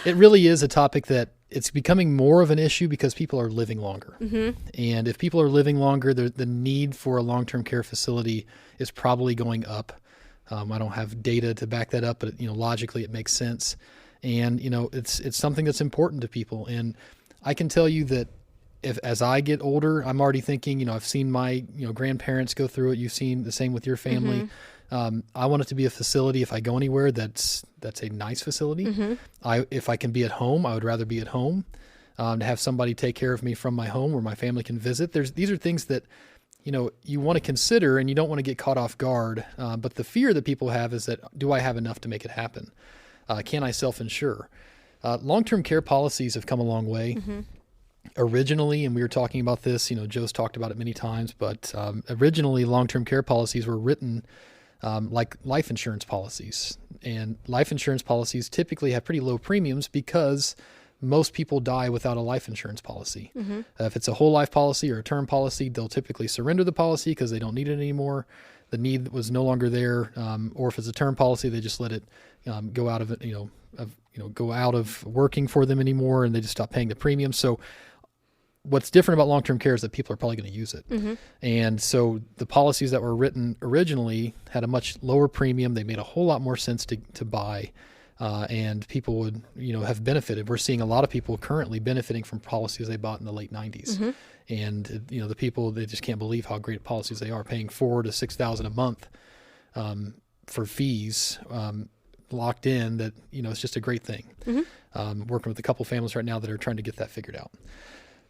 It really is a topic that it's becoming more of an issue because people are living longer. And if people are living longer, the need for a long-term care facility is probably going up. I don't have data to back that up, but logically it makes sense. And it's something that's important to people. And I can tell you that as I get older, I'm already thinking, I've seen my grandparents go through it. You've seen the same with your family. I want it to be a facility, if I go anywhere, that's a nice facility. If I can be at home, I would rather be at home. To have somebody take care of me from my home where my family can visit. These are things that you want to consider, and you don't want to get caught off guard. But the fear that people have is that, do I have enough to make it happen? Can I self-insure? Long-term care policies have come a long way. Originally, and we were talking about this, Joe's talked about it many times, but originally long-term care policies were written like life insurance policies. And life insurance policies typically have pretty low premiums because most people die without a life insurance policy. If it's a whole life policy or a term policy, they'll typically surrender the policy because they don't need it anymore. The need was no longer there. Or if it's a term policy, they just let it go out of it, go out of working for them anymore, and they just stop paying the premium. So what's different about long-term care is that people are probably going to use it. And so the policies that were written originally had a much lower premium. They made a whole lot more sense to buy. And people would, have benefited. We're seeing a lot of people currently benefiting from policies they bought in the late 90s. And, the people, they just can't believe how great policies they are, paying $4,000 to $6,000 a month for fees locked in. That, it's just a great thing. Working with a couple families right now that are trying to get that figured out.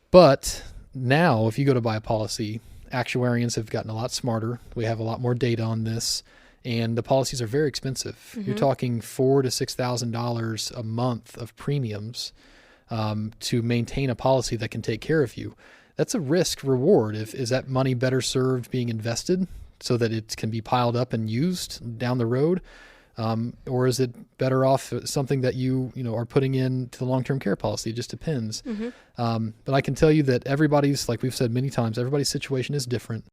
But now, if you go to buy a policy, actuarians have gotten a lot smarter. We have a lot more data on this. And the policies are very expensive. You're talking $4,000 to $6,000 a month of premiums to maintain a policy that can take care of you. That's a risk reward. Is that money better served being invested so that it can be piled up and used down the road? Or is it better off something that you are putting into the long-term care policy? It just depends. But I can tell you that everybody's, like we've said many times, everybody's situation is different.